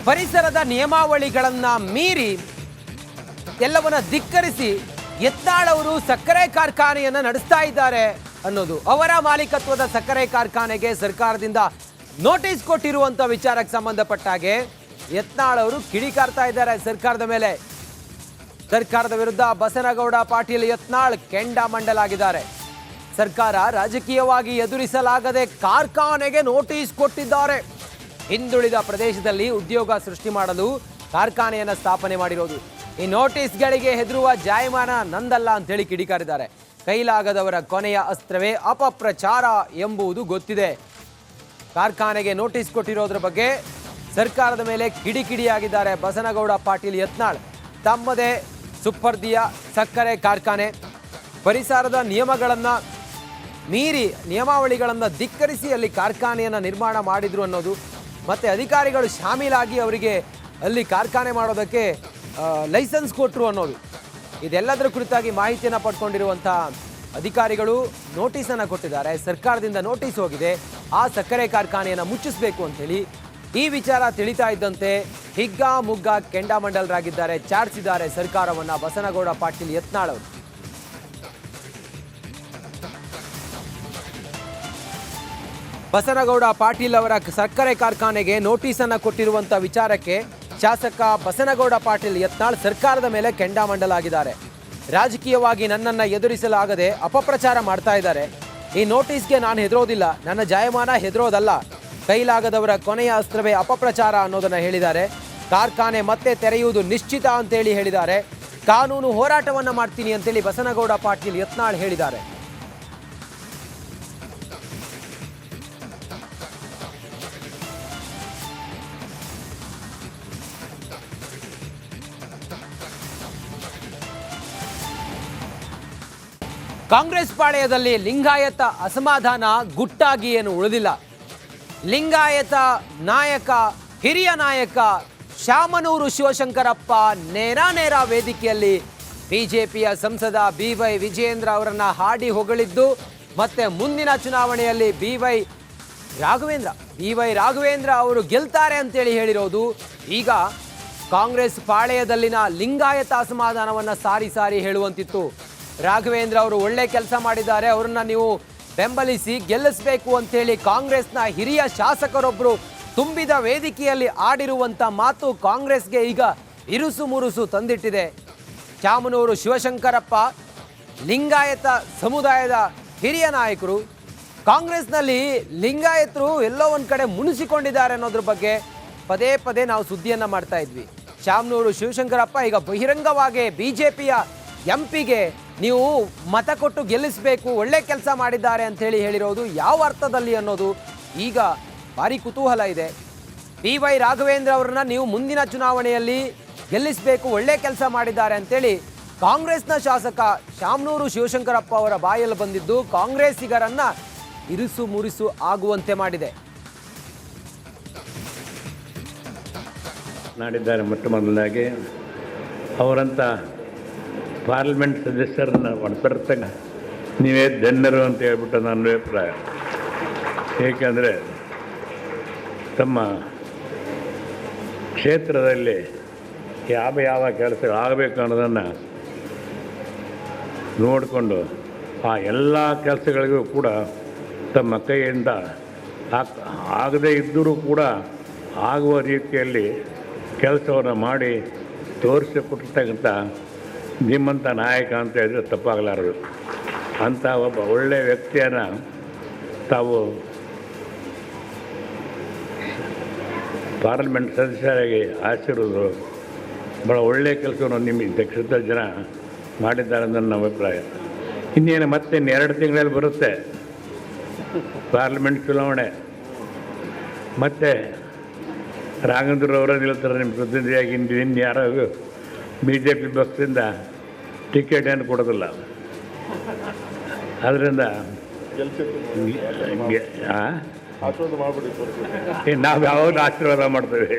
ಪರಿಸರದ ನಿಯಮಾವಳಿಗಳನ್ನು ಮೀರಿ ಎಲ್ಲವನ್ನ ಧಿಕ್ಕರಿಸಿ ಯತ್ನಾಳ್ ಅವರು ಸಕ್ಕರೆ ಕಾರ್ಖಾನೆಯನ್ನು ನಡೆಸ್ತಾ ಇದ್ದಾರೆ ಅನ್ನೋದು. ಅವರ ಮಾಲೀಕತ್ವದ ಸಕ್ಕರೆ ಕಾರ್ಖಾನೆಗೆ ಸರ್ಕಾರದಿಂದ ನೋಟಿಸ್ ಕೊಟ್ಟಿರುವಂತ ವಿಚಾರಕ್ಕೆ ಸಂಬಂಧಪಟ್ಟ ಹಾಗೆ ಯತ್ನಾಳ್ ಅವರು ಕಿಡಿಕಾರ್ತಾ ಇದ್ದಾರೆ ಸರ್ಕಾರದ ಮೇಲೆ. ಸರ್ಕಾರದ ವಿರುದ್ಧ ಬಸನಗೌಡ ಪಾಟೀಲ್ ಯತ್ನಾಳ್ ಕೆಂಡಾಮಂಡಲಾಗಿದ್ದಾರೆ. ಸರ್ಕಾರ ರಾಜಕೀಯವಾಗಿ ಎದುರಿಸಲಾಗದೆ ಕಾರ್ಖಾನೆಗೆ ನೋಟಿಸ್ ಕೊಟ್ಟಿದ್ದಾರೆ. ಹಿಂದುಳಿದ ಪ್ರದೇಶದಲ್ಲಿ ಉದ್ಯೋಗ ಸೃಷ್ಟಿ ಮಾಡಲು ಕಾರ್ಖಾನೆಯನ್ನು ಸ್ಥಾಪನೆ ಮಾಡಿರೋದು. ಈ ನೋಟಿಸ್ಗಳಿಗೆ ಹೆದರುವ ಜಾಯಮಾನ ನಂದಲ್ಲ ಅಂತೇಳಿ ಕಿಡಿಕಾರಿದ್ದಾರೆ. ಕೈಲಾಗದವರ ಕೊನೆಯ ಅಸ್ತ್ರವೇ ಅಪಪ್ರಚಾರ ಎಂಬುದು ಗೊತ್ತಿದೆ. ಕಾರ್ಖಾನೆಗೆ ನೋಟಿಸ್ ಕೊಟ್ಟಿರೋದ್ರ ಬಗ್ಗೆ ಸರ್ಕಾರದ ಮೇಲೆ ಕಿಡಿಕಿಡಿಯಾಗಿದ್ದಾರೆ ಬಸನಗೌಡ ಪಾಟೀಲ್ ಯತ್ನಾಳ್. ತಮ್ಮದೇ ಸುಪರ್ದಿಯ ಸಕ್ಕರೆ ಕಾರ್ಖಾನೆ ಪರಿಸರದ ನಿಯಮಗಳನ್ನು ಮೀರಿ ನಿಯಮಾವಳಿಗಳನ್ನು ಧಿಕ್ಕರಿಸಿ ಅಲ್ಲಿ ಕಾರ್ಖಾನೆಯನ್ನು ನಿರ್ಮಾಣ ಮಾಡಿದ್ರು ಅನ್ನೋದು, ಮತ್ತು ಅಧಿಕಾರಿಗಳು ಶಾಮೀಲಾಗಿ ಅವರಿಗೆ ಅಲ್ಲಿ ಕಾರ್ಖಾನೆ ಮಾಡೋದಕ್ಕೆ ಲೈಸೆನ್ಸ್ ಕೊಟ್ಟರು ಅನ್ನೋದು, ಇದೆಲ್ಲದರ ಕುರಿತಾಗಿ ಮಾಹಿತಿಯನ್ನು ಪಡ್ಕೊಂಡಿರುವಂಥ ಅಧಿಕಾರಿಗಳು ನೋಟಿಸನ್ನು ಕೊಟ್ಟಿದ್ದಾರೆ. ಸರ್ಕಾರದಿಂದ ನೋಟಿಸ್ ಹೋಗಿದೆ, ಆ ಸಕ್ಕರೆ ಕಾರ್ಖಾನೆಯನ್ನು ಮುಚ್ಚಿಸಬೇಕು ಅಂತೇಳಿ. ಈ ವಿಚಾರ ತಿಳಿತಾ ಇದ್ದಂತೆ ಹಿಗ್ಗಾಮುಗ್ಗ ಕೆಂಡಾಮಂಡಲರಾಗಿದ್ದಾರೆ, ಚಾಡಿಸಿದ್ದಾರೆ ಸರ್ಕಾರವನ್ನು ಬಸನಗೌಡ ಪಾಟೀಲ್ ಯತ್ನಾಳ್ ಅವರು. ಬಸನಗೌಡ ಪಾಟೀಲ್ ಅವರ ಸಕ್ಕರೆ ಕಾರ್ಖಾನೆಗೆ ನೋಟಿಸನ್ನು ಕೊಟ್ಟಿರುವಂಥ ವಿಚಾರಕ್ಕೆ ಶಾಸಕ ಬಸನಗೌಡ ಪಾಟೀಲ್ ಯತ್ನಾಳ್ ಸರ್ಕಾರದ ಮೇಲೆ ಕೆಂಡಾಮಂಡಲಾಗಿದ್ದಾರೆ. ರಾಜಕೀಯವಾಗಿ ನನ್ನನ್ನು ಎದುರಿಸಲಾಗದೆ ಅಪಪ್ರಚಾರ ಮಾಡ್ತಾ ಇದ್ದಾರೆ. ಈ ನೋಟಿಸ್ಗೆ ನಾನು ಹೆದರೋದಿಲ್ಲ, ನನ್ನ ಜಾಯಮಾನ ಹೆದರೋದಲ್ಲ, ಕೈಲಾಗದವರ ಕೊನೆಯ ಅಸ್ತ್ರವೇ ಅಪಪ್ರಚಾರ ಅನ್ನೋದನ್ನು ಹೇಳಿದ್ದಾರೆ. ಕಾರ್ಖಾನೆ ಮತ್ತೆ ತೆರೆಯುವುದು ನಿಶ್ಚಿತ ಅಂತೇಳಿ ಹೇಳಿದ್ದಾರೆ. ಕಾನೂನು ಹೋರಾಟವನ್ನು ಮಾಡ್ತೀನಿ ಅಂತೇಳಿ ಬಸನಗೌಡ ಪಾಟೀಲ್ ಯತ್ನಾಳ್ ಹೇಳಿದ್ದಾರೆ. ಕಾಂಗ್ರೆಸ್ ಪಾಳೆಯದಲ್ಲಿ ಲಿಂಗಾಯತ ಅಸಮಾಧಾನ ಗುಟ್ಟಾಗಿ ಏನು ಉಳಿದಿಲ್ಲ. ಲಿಂಗಾಯತ ನಾಯಕ, ಹಿರಿಯ ನಾಯಕ ಶಾಮನೂರು ಶಿವಶಂಕರಪ್ಪ ನೇರ ವೇದಿಕೆಯಲ್ಲಿ ಬಿಜೆಪಿಯ ಸಂಸದ BY ವಿಜಯೇಂದ್ರ ಅವರನ್ನು ಹಾಡಿ ಹೊಗಳಿದ್ದು, ಮತ್ತೆ ಮುಂದಿನ ಚುನಾವಣೆಯಲ್ಲಿ BY ರಾಘವೇಂದ್ರ ಅವರು ಗೆಲ್ತಾರೆ ಅಂತೇಳಿ ಹೇಳಿರೋದು. ಈಗ ಕಾಂಗ್ರೆಸ್ ಪಾಳೆಯದಲ್ಲಿನ ಲಿಂಗಾಯತ ಅಸಮಾಧಾನವನ್ನು ಸಾರಿ ಹೇಳುವಂತಿತ್ತು. ರಾಘವೇಂದ್ರ ಅವರು ಒಳ್ಳೆ ಕೆಲಸ ಮಾಡಿದ್ದಾರೆ, ಅವರನ್ನ ನೀವು ಬೆಂಬಲಿಸಿ ಗೆಲ್ಲಿಸಬೇಕು ಅಂತೇಳಿ ಕಾಂಗ್ರೆಸ್ನ ಹಿರಿಯ ಶಾಸಕರೊಬ್ಬರು ತುಂಬಿದ ವೇದಿಕೆಯಲ್ಲಿ ಆಡಿರುವಂಥ ಮಾತು ಕಾಂಗ್ರೆಸ್ಗೆ ಈಗ ಇರುಸು ಮುರುಸು ತಂದಿಟ್ಟಿದೆ. ಶಾಮನೂರು ಶಿವಶಂಕರಪ್ಪ ಲಿಂಗಾಯತ ಸಮುದಾಯದ ಹಿರಿಯ ನಾಯಕರು. ಕಾಂಗ್ರೆಸ್ನಲ್ಲಿ ಲಿಂಗಾಯತರು ಎಲ್ಲೋ ಒಂದು ಕಡೆ ಮುನಿಸಿಕೊಂಡಿದ್ದಾರೆ ಅನ್ನೋದ್ರ ಬಗ್ಗೆ ಪದೇ ನಾವು ಸುದ್ದಿಯನ್ನು ಮಾಡ್ತಾ ಇದ್ವಿ. ಶಾಮನೂರು ಶಿವಶಂಕರಪ್ಪ ಈಗ ಬಹಿರಂಗವಾಗಿ BJPಯ MP ಗೆ ನೀವು ಮತ ಕೊಟ್ಟು ಗೆಲ್ಲಿಸಬೇಕು, ಒಳ್ಳೆ ಕೆಲಸ ಮಾಡಿದ್ದಾರೆ ಅಂಥೇಳಿ ಹೇಳಿರೋದು ಯಾವ ಅರ್ಥದಲ್ಲಿ ಅನ್ನೋದು ಈಗ ಭಾರಿ ಕುತೂಹಲ ಇದೆ. BY ರಾಘವೇಂದ್ರ ಅವರನ್ನ ನೀವು ಮುಂದಿನ ಚುನಾವಣೆಯಲ್ಲಿ ಗೆಲ್ಲಿಸಬೇಕು, ಒಳ್ಳೆ ಕೆಲಸ ಮಾಡಿದ್ದಾರೆ ಅಂತೇಳಿ ಕಾಂಗ್ರೆಸ್ನ ಶಾಸಕ ಶಾಮನೂರು ಶಿವಶಂಕರಪ್ಪ ಅವರ ಬಾಯಲ್ಲಿ ಬಂದಿದ್ದು ಕಾಂಗ್ರೆಸ್ಸಿಗರನ್ನ ಇರುಸು ಮುರಿಸು ಆಗುವಂತೆ ಮಾಡಿದೆ. ಮಾಡಿದ್ದಾರೆ. ಮೊಟ್ಟ ಮೊದಲಾಗಿ ಅವರಂಥ ಪಾರ್ಲಿಮೆಂಟ್ ಸದಸ್ಯರನ್ನ ಒಳಪಡ್ತಾಗ ನೀವೇ ಧನ್ಯರು ಅಂತ ಹೇಳ್ಬಿಟ್ಟು ನನ್ನ ಅಭಿಪ್ರಾಯ. ಏಕೆಂದರೆ ತಮ್ಮ ಕ್ಷೇತ್ರದಲ್ಲಿ ಯಾವ ಕೆಲಸಗಳು ಆಗಬೇಕು ಅನ್ನೋದನ್ನು ನೋಡಿಕೊಂಡು ಆ ಎಲ್ಲ ಕೆಲಸಗಳಿಗೂ ಕೂಡ ತಮ್ಮ ಕೈಯಿಂದ ಆಗದೇ ಇದ್ದರೂ ಕೂಡ ಆಗುವ ರೀತಿಯಲ್ಲಿ ಕೆಲಸವನ್ನು ಮಾಡಿ ತೋರಿಸಿಕೊಟ್ಟಿರ್ತಕ್ಕಂಥ ನಿಮ್ಮಂಥ ನಾಯಕ ಅಂತ ಹೇಳಿದ್ರೆ ತಪ್ಪಾಗಲಾರದು. ಅಂಥ ಒಬ್ಬ ಒಳ್ಳೆಯ ವ್ಯಕ್ತಿಯನ್ನು ತಾವು ಪಾರ್ಲಿಮೆಂಟ್ ಸದಸ್ಯರಾಗಿ ಆರಿಸಿರೋದು ಭಾಳ ಒಳ್ಳೆಯ ಕೆಲಸವನ್ನು ನಿಮ್ಮ ಕ್ಷೇತ್ರದ ಜನ ಮಾಡಿದ್ದಾರೆ ಅಂತ ನನ್ನ ಅಭಿಪ್ರಾಯ. ಇನ್ನೇನು ಮತ್ತೆ 2 ತಿಂಗಳಲ್ಲಿ ಬರುತ್ತೆ ಪಾರ್ಲಿಮೆಂಟ್ ಚುನಾವಣೆ. ಮತ್ತು ರಾಘವೇಂದ್ರ ಅವರ ನಿಲ್ತಾರೆ ನಿಮ್ಮ ಪ್ರತಿನಿಧಿಯಾಗಿ. ಇನ್ನು ಯಾರೋ BJP ಪಕ್ಷದಿಂದ ಟಿಕೆಟ್ ಏನು ಕೊಡೋದಿಲ್ಲ. ಅದರಿಂದ ನಾವು ಯಾವಾಗ ಆಶೀರ್ವಾದ ಮಾಡ್ತೇವೆ.